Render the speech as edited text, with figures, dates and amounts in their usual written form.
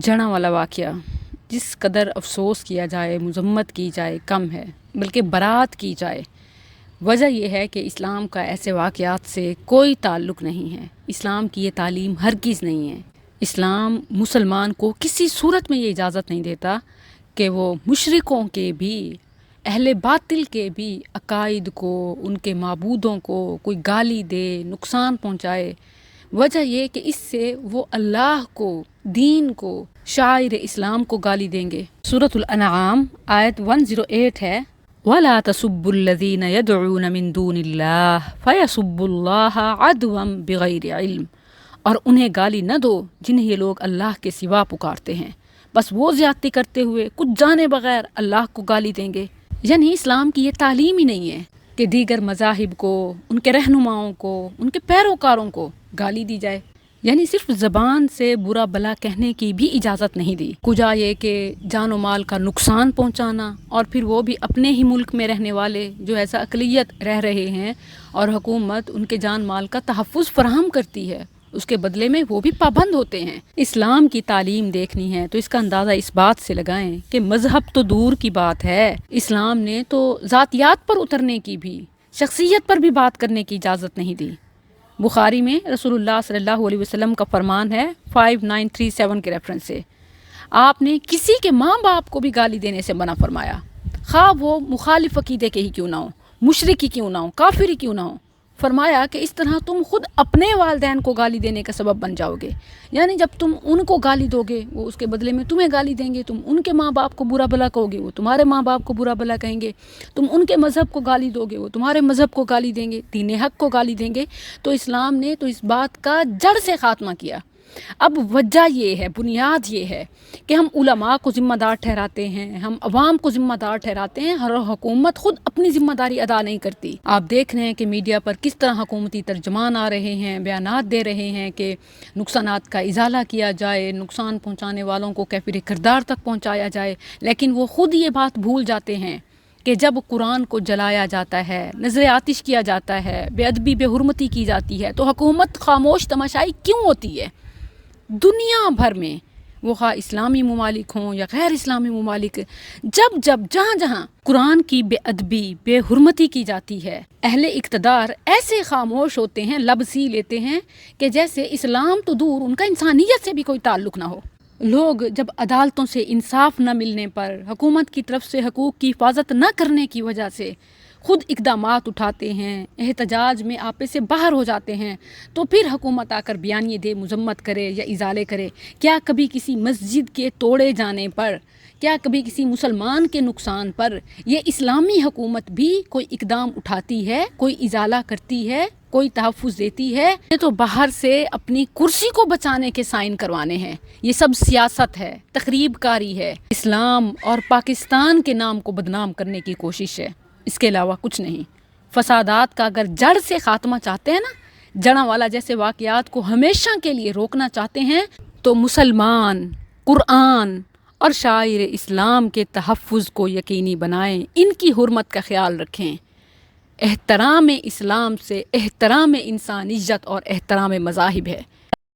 جڑاں والا واقعہ جس قدر افسوس کیا جائے، مذمت کی جائے کم ہے، بلکہ برات کی جائے۔ وجہ یہ ہے کہ اسلام کا ایسے واقعات سے کوئی تعلق نہیں ہے۔ اسلام کی یہ تعلیم ہرگز نہیں ہے۔ اسلام مسلمان کو کسی صورت میں یہ اجازت نہیں دیتا کہ وہ مشرکوں کے بھی، اہل باطل کے بھی عقائد کو، ان کے معبودوں کو کوئی گالی دے، نقصان پہنچائے۔ وجہ یہ کہ اس سے وہ اللہ کو، دین کو، شاعر اسلام کو گالی دیں گے۔ سورۃ الانعام آیت 108 ہے، وَلَا تَسُبُّوا الَّذِينَ يَدْعُونَ مِن دُونِ اللَّهِ فَيَسُبُّوا اللَّهَ عَدْوًا بِغَيْرِ علم، اور انہیں گالی نہ دو جنہیں یہ لوگ اللہ کے سوا پکارتے ہیں، بس وہ زیادتی کرتے ہوئے کچھ جانے بغیر اللہ کو گالی دیں گے۔ یعنی اسلام کی یہ تعلیم ہی نہیں ہے کہ دیگر مذاہب کو، ان کے رہنماؤں کو، ان کے پیروکاروں کو گالی دی جائے۔ یعنی صرف زبان سے برا بلا کہنے کی بھی اجازت نہیں دی، کجا یہ کہ جان و مال کا نقصان پہنچانا، اور پھر وہ بھی اپنے ہی ملک میں رہنے والے جو ایسا اقلیت رہ رہے ہیں اور حکومت ان کے جان مال کا تحفظ فراہم کرتی ہے، اس کے بدلے میں وہ بھی پابند ہوتے ہیں۔ اسلام کی تعلیم دیکھنی ہے تو اس کا اندازہ اس بات سے لگائیں کہ مذہب تو دور کی بات ہے، اسلام نے تو ذاتیات پر اترنے کی بھی، شخصیت پر بھی بات کرنے کی اجازت نہیں دی۔ بخاری میں رسول اللہ صلی اللہ علیہ وسلم کا فرمان ہے 5937 کے ریفرنس سے، آپ نے کسی کے ماں باپ کو بھی گالی دینے سے منع فرمایا، خواہ وہ مخالف عقیدے کے ہی کیوں نہ ہو، مشرک ہی کیوں نہ ہو، کافر ہی کیوں نہ ہو۔ فرمایا کہ اس طرح تم خود اپنے والدین کو گالی دینے کا سبب بن جاؤ گے۔ یعنی جب تم ان کو گالی دو گے، وہ اس کے بدلے میں تمہیں گالی دیں گے، تم ان کے ماں باپ کو برا بھلا کہو گے، وہ تمہارے ماں باپ کو برا بھلا کہیں گے، تم ان کے مذہب کو گالی دو گے، وہ تمہارے مذہب کو گالی دیں گے، دین حق کو گالی دیں گے۔ تو اسلام نے تو اس بات کا جڑ سے خاتمہ کیا۔ اب وجہ یہ ہے، بنیاد یہ ہے کہ ہم علماء کو ذمہ دار ٹھہراتے ہیں، ہم عوام کو ذمہ دار ٹھہراتے ہیں، ہر حکومت خود اپنی ذمہ داری ادا نہیں کرتی۔ آپ دیکھ رہے ہیں کہ میڈیا پر کس طرح حکومتی ترجمان آ رہے ہیں، بیانات دے رہے ہیں کہ نقصانات کا ازالہ کیا جائے، نقصان پہنچانے والوں کو کیفر کردار تک پہنچایا جائے، لیکن وہ خود یہ بات بھول جاتے ہیں کہ جب قرآن کو جلایا جاتا ہے، نذر آتش کیا جاتا ہے، بے ادبی بے حرمتی کی جاتی ہے، تو حکومت خاموش تماشائی کیوں ہوتی ہے؟ دنیا بھر میں، وہ خواہ اسلامی ممالک ہوں یا غیر اسلامی ممالک، جب جہاں قرآن کی بے ادبی بے حرمتی کی جاتی ہے، اہل اقتدار ایسے خاموش ہوتے ہیں، لب سی لیتے ہیں کہ جیسے اسلام تو دور، ان کا انسانیت سے بھی کوئی تعلق نہ ہو۔ لوگ جب عدالتوں سے انصاف نہ ملنے پر، حکومت کی طرف سے حقوق کی حفاظت نہ کرنے کی وجہ سے خود اقدامات اٹھاتے ہیں، احتجاج میں آپے سے باہر ہو جاتے ہیں، تو پھر حکومت آ کر بیانیے دے، مذمت کرے یا ازالے کرے۔ کیا کبھی کسی مسجد کے توڑے جانے پر، کیا کبھی کسی مسلمان کے نقصان پر یہ اسلامی حکومت بھی کوئی اقدام اٹھاتی ہے، کوئی ازالہ کرتی ہے، کوئی تحفظ دیتی ہے؟ یہ تو باہر سے اپنی کرسی کو بچانے کے سائن کروانے ہیں۔ یہ سب سیاست ہے، تخریب کاری ہے، اسلام اور پاکستان کے نام کو بدنام کرنے کی کوشش ہے، اس کے علاوہ کچھ نہیں۔ فسادات کا اگر جڑ سے خاتمہ چاہتے ہیں نا، جڑاں والا جیسے واقعات کو ہمیشہ کے لیے روکنا چاہتے ہیں، تو مسلمان قرآن اور شاعر اسلام کے تحفظ کو یقینی بنائیں، ان کی حرمت کا خیال رکھیں۔ احترام اسلام سے احترام انسانیت اور احترام مذاہب ہے۔